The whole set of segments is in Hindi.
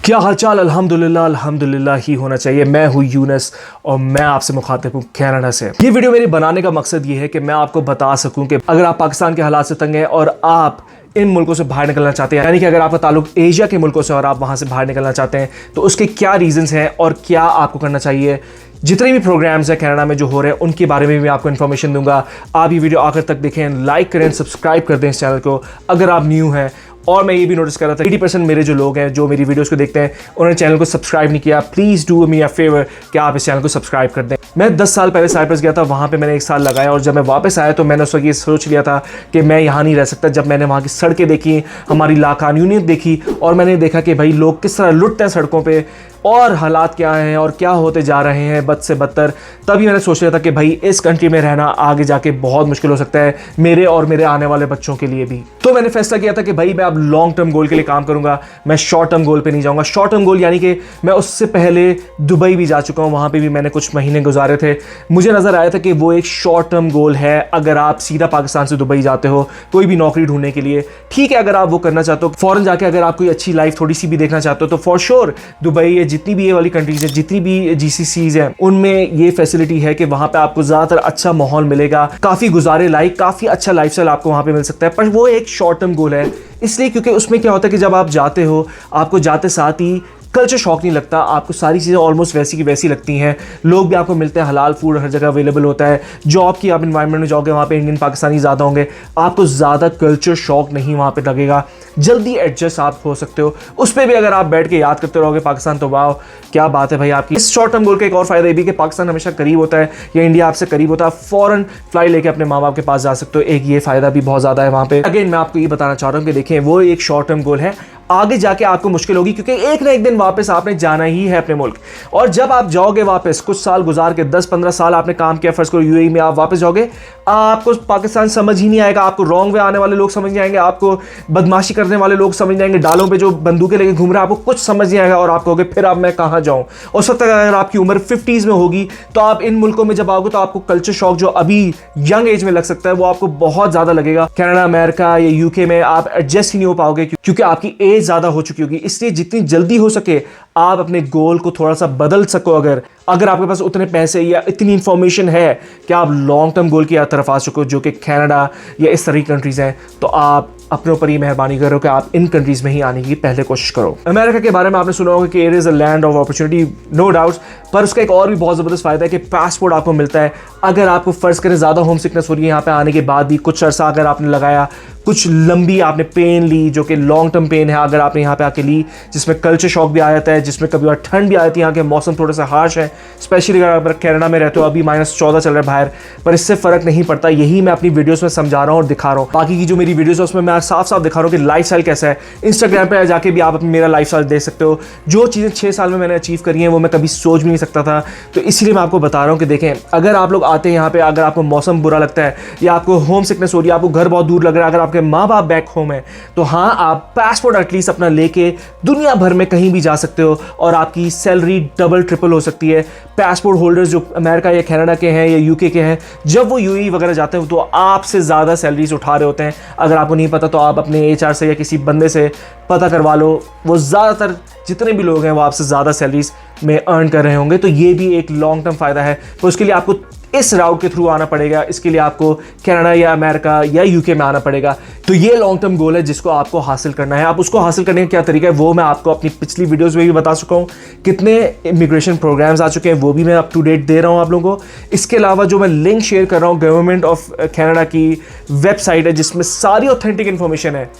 क्या हालचाल। अल्हम्दुलिल्लाह अल्हम्दुलिल्लाह ही होना चाहिए। मैं हूँ यूनस और मैं आपसे मुखातिब हूँ कनाडा से। ये वीडियो मेरे बनाने का मकसद ये है कि मैं आपको बता सकूं कि अगर आप पाकिस्तान के हालात से तंग हैं और आप इन मुल्कों से बाहर निकलना चाहते हैं, यानी कि अगर आपका ताल्लुक एशिया के मुल्कों से और आप वहाँ से बाहर निकलना चाहते हैं, तो उसके क्या रीजंस हैं और क्या आपको करना चाहिए। जितने भी प्रोग्राम्स हैं कनाडा में जो हो रहे हैं उनके बारे में भी आपको इन्फॉर्मेशन दूंगा। आप ये वीडियो आखिर तक देखें, लाइक करें, सब्सक्राइब कर दें इस चैनल को अगर आप न्यू हैं। और मैं ये भी नोटिस कर रहा था 80% मेरे जो लोग हैं जो मेरी वीडियोस को देखते हैं उन्होंने चैनल को सब्सक्राइब नहीं किया। Please do me a favour कि आप इस चैनल को सब्सक्राइब कर दें। मैं 10 साल पहले साइप्रस गया था, वहाँ पे मैंने 1 साल लगाया और जब मैं वापस आया तो मैंने उस वक्त ये सोच लिया था कि मैं यहाँ नहीं रह सकता। जब मैंने वहाँ की सड़कें देखी, हमारी लाकानूनियत देखी और मैंने देखा कि भाई लोग किस तरह लुटते हैं सड़कों पर और हालात क्या हैं और क्या होते जा रहे हैं बद से बदतर, तभी मैंने सोच लिया था कि भाई इस कंट्री में रहना आगे जाके बहुत मुश्किल हो सकता है मेरे और मेरे आने वाले बच्चों के लिए भी। तो मैंने फैसला किया था कि भाई मैं अब लॉन्ग टर्म गोल के लिए काम करूंगा, मैं शॉर्ट टर्म गोल पे नहीं जाऊंगा। शॉर्ट टर्म गोल यानी कि मैं उससे पहले दुबई भी जा चुका हूं, वहां पे भी मैंने कुछ महीने गुजारे थे। मुझे नजर आया था कि वो एक शॉर्ट टर्म गोल है। अगर आप सीधा पाकिस्तान से दुबई जाते हो कोई भी नौकरी ढूंढने के लिए, ठीक है, अगर आप वो करना चाहते हो फॉरन जाके, अगर आप कोई अच्छी लाइफ थोड़ी सी भी देखना चाहते हो तो फॉर श्योर दुबई, जितनी भी ये वाली कंट्रीज है, जितनी भी जीसीसीज हैं, उनमें ये फैसिलिटी है कि वहां पे आपको ज्यादातर अच्छा माहौल मिलेगा, काफी गुजारे लाइक, काफी अच्छा लाइफस्टाइल आपको वहां पे मिल सकता है। पर वो एक शॉर्ट टर्म गोल है इसलिए क्योंकि उसमें क्या होता है कि जब आप जाते हो आपको जाते साथ ही कल्चर शॉक नहीं लगता, आपको सारी चीज़ें ऑलमोस्ट वैसी की वैसी लगती हैं। लोग भी आपको मिलते हैं, हलाल फूड हर जगह अवेलेबल होता है। जॉब की आप इन्वायरमेंट में जाओगे वहाँ पे इंडियन पाकिस्तानी ज़्यादा होंगे, आपको ज़्यादा कल्चर शॉक नहीं वहाँ पे लगेगा, जल्दी एडजस्ट आप हो सकते हो। उस पर भी अगर आप बैठ के याद करते रहोगे पाकिस्तान, तो वाह क्या बात है भाई आपकी। इस शॉर्ट टर्म गोल का एक और फायदा ये भी कि पाकिस्तान हमेशा करीब होता है या इंडिया आपसे करीब होता है, फ़ौरन फ्लाई लेके अपने माँ बाप के पास जा सकते हो। एक ये फ़ायदा भी बहुत ज़्यादा है वहाँ पे। अगेन मैं आपको ये बताना चाह रहा हूँ कि देखें वो एक शॉर्ट टर्म गोल है, आगे जाके आपको मुश्किल होगी क्योंकि एक ना एक दिन वापस आपने जाना ही है अपने मुल्क। और जब आप जाओगे वापस, कुछ साल गुजार के 10-15 साल आपने काम किया, फर्स्ट करो यूएई में, आप वापस जाओगे, आपको पाकिस्तान समझ ही नहीं आएगा। आपको रॉन्ग वे आने वाले लोग समझ नहीं आएंगे, आपको बदमाशी करने वाले लोग समझ नहीं आएंगे, डालों पे जो बंदूकें लेके घूम रहे हैं आपको कुछ समझ नहीं आएगा और आप कहोगे फिर अब मैं कहाँ जाऊँ। उस वक्त अगर आपकी उम्र 50s में होगी तो आप इन मुल्कों में जब आओगे तो आपको कल्चर शॉक जो अभी यंग एज में लग सकता है वो आपको बहुत ज़्यादा लगेगा। कनाडा, अमेरिका या यूके में आप एडजस्ट ही नहीं हो पाओगे क्योंकि आपकी एज ज़्यादा हो चुकी होगी। इसलिए जितनी जल्दी हो सके आप अपने गोल को थोड़ा सा बदल सको। अगर आपके पास उतने पैसे या इतनी इंफॉर्मेशन है कि आप लॉन्ग टर्म गोल की तरफ आ सको जो कि कनाडा या इस तरह की कंट्रीज हैं, तो आप अपने ऊपर ये मेहरबानी करो कि आप इन कंट्रीज में ही आने की पहले कोशिश करो। अमेरिका के बारे में आपने सुना होगा कि it is a land of opportunity, no doubts, पर उसका एक और भी बहुत ज़बरदस्त फायदा है कि पासपोर्ट आपको मिलता है। अगर आपको फ़र्ज़ करें ज़्यादा होम सिकनेस हो रही है यहाँ पे आने के बाद भी, कुछ अर्सा अगर आपने लगाया, कुछ लंबी आपने पेन ली जो कि लॉन्ग टर्म पेन है, अगर आपने यहाँ पे आके ली, जिसमें कल्चर शॉक भी आ जाता है, जिसमें कभी और ठंड भी आ जाती है, यहाँ के मौसम थोड़ा सा हार्श है, स्पेशली अगर कनाडा में रहते हो, अभी -14 चल रहा है बाहर, पर इससे फ़र्क नहीं पड़ता। यही मैं अपनी वीडियोस में समझा रहा हूँ और दिखा रहा हूँ। बाकी की जो मेरी वीडियोस है उसमें मैं साफ साफ दिखा रहा हूँ कि लाइफ स्टाइल कैसा है। इंस्टाग्राम पर जाके भी आप मेरा लाइफ स्टाइल देख सकते हो। जो चीज़ें 6 साल में मैंने अचीव करी हैं वो मैं कभी सोच भी नहीं सकता था, तो इसीलिए मैं आपको बता रहा हूँ कि देखें अगर आप लोग आते हैं यहाँ पे, अगर आपको मौसम बुरा लगता है या आपको होम सिकनेस हो रही है, आपको घर बहुत दूर लग रहा है, अगर आपके माँ बाप बैक होम है, तो हाँ आप पासपोर्ट एटलीस्ट अपना लेके दुनिया भर में कहीं भी जा सकते हो और आपकी सैलरी डबल ट्रिपल हो सकती है। पासपोर्ट होल्डर्स जो अमेरिका या कनाडा के हैं या यूके के हैं, जब वो यूएई वगैरह जाते हैं तो आपसे ज़्यादा सैलरीज उठा रहे होते हैं। अगर आपको नहीं पता तो आप अपने एचआर से या किसी बंदे से पता करवा लो, वो ज़्यादातर जितने भी लोग हैं वो आपसे ज़्यादा सैलरीज में अर्न कर रहे होंगे। तो ये भी एक लॉन्ग टर्म फ़ायदा है। तो उसके लिए आपको इस राउट के थ्रू आना पड़ेगा, इसके लिए आपको कनाडा या अमेरिका या यूके में आना पड़ेगा। तो ये लॉन्ग टर्म गोल है जिसको आपको हासिल करना है। आप उसको हासिल करने का क्या तरीका है वो मैं आपको अपनी पिछली वीडियोस में भी बता चुका हूँ। कितने इमिग्रेशन प्रोग्राम्स आ चुके हैं वो भी मैं अप टू डेट दे रहा हूँ आप लोगों को। इसके अलावा जो मैं लिंक शेयर कर रहा हूँ, गवर्नमेंट ऑफ कनाडा की वेबसाइट है जिसमें सारी ऑथेंटिक इन्फॉर्मेशन है।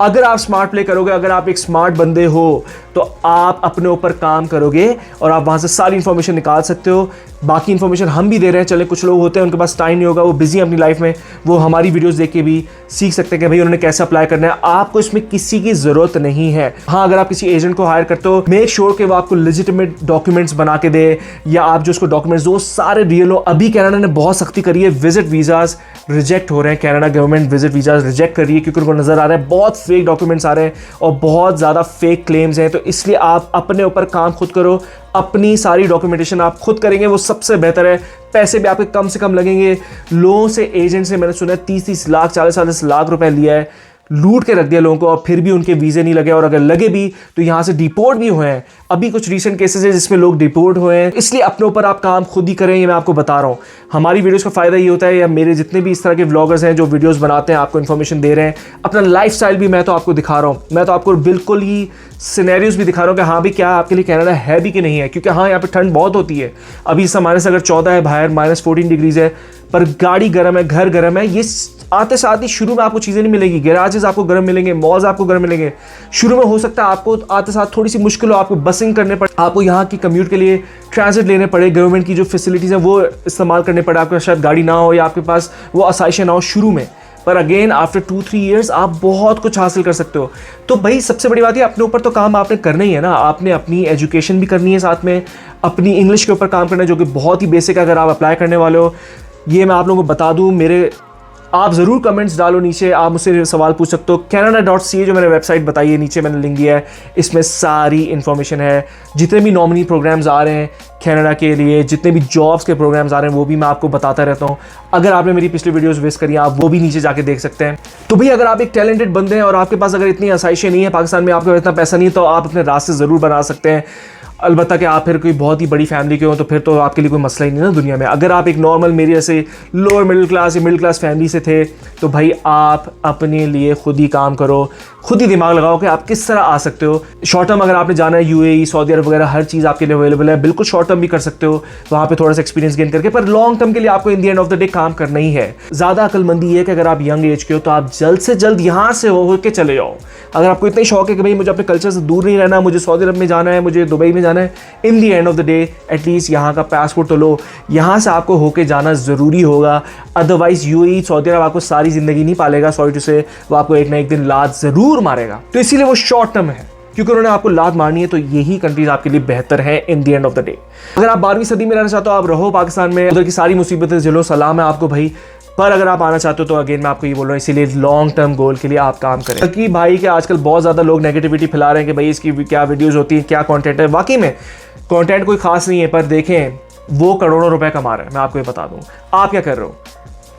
अगर आप स्मार्ट प्ले करोगे, अगर आप एक स्मार्ट बंदे हो तो आप अपने ऊपर काम करोगे और आप वहाँ से सारी इन्फॉर्मेशन निकाल सकते हो। बाकी इन्फॉर्मेशन हम भी दे रहे हैं। चले कुछ लोग होते हैं उनके पास टाइम नहीं होगा, वो बिजी हैं अपनी लाइफ में, वो हमारी वीडियोस देख के भी सीख सकते हैं कि भाई उन्होंने कैसे अप्लाई करना है। आपको इसमें किसी की ज़रूरत नहीं है। हाँ, अगर आप किसी एजेंट को हायर करते हो, मेक श्योर कि वो आपको लेजिटिमेट डॉक्यूमेंट्स बना के दे, या आप जो उसको डॉक्यूमेंट्स दो सारे रियल हो। अभी कनाडा ने बहुत सख्ती करी है, विजिट वीज़ाज़ रिजेक्ट हो रहे हैं। Canada government visit visas reject कर रही है क्योंकि उनको नज़र आ रहा है बहुत फेक डॉक्यूमेंट्स आ रहे हैं और बहुत ज़्यादा फेक क्लेम्स हैं। तो इसलिए आप अपने ऊपर काम खुद करो, अपनी सारी डॉक्यूमेंटेशन आप खुद करेंगे वो सबसे बेहतर है। पैसे भी आपके कम से कम लगेंगे। लोगों से, एजेंट से मैंने सुना है 30-30 लाख 40-40 लाख रुपए लिया है। लूट के रख दिया लोगों को और फिर भी उनके वीज़े नहीं लगे, और अगर लगे भी तो यहाँ से डिपोर्ट भी हुए हैं। अभी कुछ रीसेंट केसेस है जिसमें लोग डिपोर्ट हुए हैं। इसलिए अपने ऊपर आप काम खुद ही करें, ये मैं आपको बता रहा हूँ। हमारी वीडियोस का फ़ायदा ये होता है, या मेरे जितने भी इस तरह के व्लॉगर्स हैं जो वीडियोस बनाते हैं, आपको इन्फॉर्मेशन दे रहे हैं, अपना लाइफस्टाइल भी मैं तो आपको दिखा रहा हूँ। मैं तो आपको बिल्कुल ही सिनेरियोज भी दिखा रहा हूँ कि हाँ भी क्या आपके लिए कनाडा है भी कि नहीं है। क्योंकि हाँ, यहाँ पे ठंड बहुत होती है। अभी इस माइनस अगर 14 है बाहर, -14 डिग्रीज है, पर गाड़ी गर्म है, घर गर्म है। ये आते साथ ही शुरू में आपको चीज़ें नहीं मिलेगी, गैराजेस आपको गर्म मिलेंगे, मॉल्स आपको गर्म मिलेंगे। शुरू में हो सकता है आपको आते साथ थोड़ी सी मुश्किल हो, आपको बसिंग करने पड़े, आपको यहाँ की कम्यूट के लिए ट्रांजिट लेने पड़े, गवर्नमेंट की जो फैसिलिटीज़ हैं वो इस्तेमाल करने पड़े, आपके शायद गाड़ी ना हो या आपके पास वो आसाइशें ना हो शुरू में। पर अगेन आफ्टर 2-3 ईयर्स आप बहुत कुछ हासिल कर सकते हो। तो भाई सबसे बड़ी बात है, अपने ऊपर तो काम आपने करना ही है ना। आपने अपनी एजुकेशन भी करनी है, साथ में अपनी इंग्लिश के ऊपर काम करना है, जो कि बहुत ही बेसिक है अगर आप अप्लाई करने वाले हो। ये मैं आप लोगों को बता दूं, आप ज़रूर कमेंट्स डालो नीचे, आप मुझसे सवाल पूछ सकते हो। Canada.ca जो मैंने वेबसाइट बताई है, नीचे मैंने लिंक दिया है, इसमें सारी इन्फॉर्मेशन है। जितने भी नॉमिनी प्रोग्राम्स आ रहे हैं कनाडा के लिए, जितने भी जॉब्स के प्रोग्राम्स आ रहे हैं, वो भी मैं आपको बताता रहता हूँ। अगर आपने मेरी पिछली वीडियोस विजिट करी, आप वो भी नीचे जाके देख सकते हैं। तो भाई अगर आप एक टैलेंटेड बंदे हैं और आपके पास अगर इतनी आसाइशें नहीं है, पाकिस्तान में आपके पास इतना पैसा नहीं है, तो आप अपने रास्ते ज़रूर बना सकते हैं। अलबत्ता कि आप फिर कोई बहुत ही बड़ी फैमिली के हो तो फिर तो आपके लिए कोई मसला ही नहीं ना दुनिया में। अगर आप एक नॉर्मल मेरी जैसे लोअर मिडिल क्लास या मिडिल क्लास फैमिली से थे, तो भाई आप अपने लिए खुद ही काम करो, खुद ही दिमाग लगाओ कि आप किस तरह आ सकते हो। शॉर्ट टर्म अगर आपने जाना है यूएई, सऊदी अरब वगैरह, हर चीज़ आपके लिए अवेलेबल है। बिल्कुल शॉर्ट टर्म भी कर सकते हो, वहाँ पे थोड़ा सा एक्सपीरियंस गेन करके। पर लॉन्ग टर्म के लिए आपको in the end of the day काम करना ही है। ज़्यादा अकलमंदी है कि अगर आप यंग एज के हो तो आप जल्द से जल्द यहाँ से हो के चले जाओ। अगर आपको इतना शौक है कि भाई मुझे अपने कल्चर से दूर नहीं रहना, मुझे सऊदी अरब में जाना है, मुझे दुबई में जाना है, in the end of the day at least यहाँ का पासपोर्ट तो लो। यहाँ से आपको होके जाना ज़रूरी होगा, अदरवाइज यूएई, सऊदी अरब आपको सारी ज़िंदगी नहीं पालेगा। सॉरी टू से, वो आपको एक ना एक दिन लात ज़रूर मारेगा। तो इसीलिए वो शॉर्ट टर्म है, क्योंकि उन्होंने आपको लात मारनी है, तो यही कंट्रीज आपके लिए बेहतर है in the end of the day. अगर आप 12वीं सदी में रहना चाहते हो, आप रहो पाकिस्तान में, उधर की सारी मुसीबतें झेलो, सलाम है आपको भाई। पर अगर आप आना चाहते हो तो अगेन मैं आपको ये बोल रहा हूँ, इसीलिए लॉन्ग टर्म गोल के लिए आप काम करें। कि भाई कि आजकल बहुत ज़्यादा लोग नेगेटिविटी फैला रहे हैं कि भाई इसकी क्या वीडियोज़ होती हैं, क्या कॉन्टेंट है। वाकई में कॉन्टेंट कोई खास नहीं है, पर देखें वो करोड़ों रुपए कमा रहे हैं। मैं आपको ये बता दूँ, आप क्या कर रहे हो,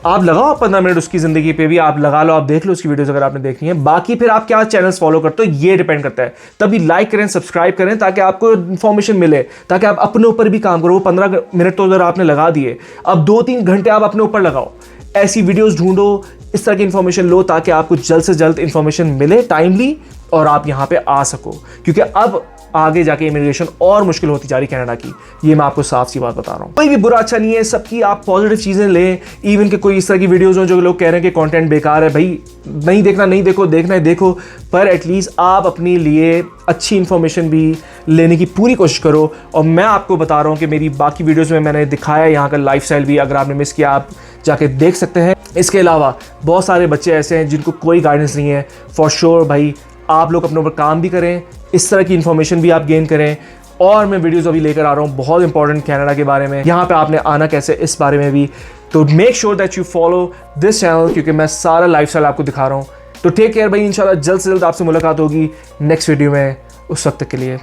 आप लगाओ 15 मिनट उसकी ज़िंदगी पे भी, आप लगा लो, आप देख लो उसकी वीडियोस अगर आपने देखनी है। बाकी फिर आप क्या चैनल्स फॉलो करते हो ये डिपेंड करता है। तभी लाइक करें, सब्सक्राइब करें, ताकि आपको इन्फॉर्मेशन मिले, ताकि आप अपने ऊपर भी काम करो। वो 15 मिनट तो अगर आपने लगा दिए, अब 2-3 घंटे आप अपने ऊपर लगाओ, ऐसी वीडियोस ढूंढो, इस तरह की इन्फॉर्मेशन लो, ताकि आपको जल्द से जल्द इन्फॉर्मेशन मिले टाइमली, और आप यहाँ पे आ सको। क्योंकि अब आगे जाके इमिग्रेशन और मुश्किल होती जा रही कनाडा की, ये मैं आपको साफ सी बात बता रहा हूँ। कोई भी बुरा अच्छा नहीं है, सबकी आप पॉजिटिव चीज़ें लें। इवन के कोई इस तरह की वीडियोज़ हो जो लोग कह रहे हैं कि कंटेंट बेकार है, भाई नहीं देखना नहीं देखो, देखना है देखो, पर एटलीस्ट आप अपने लिए अच्छी इन्फॉर्मेशन भी लेने की पूरी कोशिश करो। और मैं आपको बता रहा हूँ कि मेरी बाकी वीडियोज़ में मैंने दिखाया यहाँ का लाइफस्टाइल भी, अगर आपने मिस किया आप जाके देख सकते हैं। इसके अलावा बहुत सारे बच्चे ऐसे हैं जिनको कोई गाइडेंस नहीं है। फॉर श्योर भाई आप लोग अपने ऊपर काम भी करें, इस तरह की इन्फॉर्मेशन भी आप गेन करें। और मैं वीडियोस अभी लेकर आ रहा हूँ बहुत इंपॉर्टेंट कनाडा के बारे में, यहाँ पे आपने आना कैसे इस बारे में भी। तो make sure that you follow this channel, क्योंकि मैं सारा लाइफस्टाइल आपको दिखा रहा हूँ। तो टेक केयर भाई, इंशाल्लाह जल्द से जल्द आपसे मुलाकात होगी नेक्स्ट वीडियो में। उस वक्त के लिए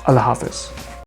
अल्लाह हाफिज़।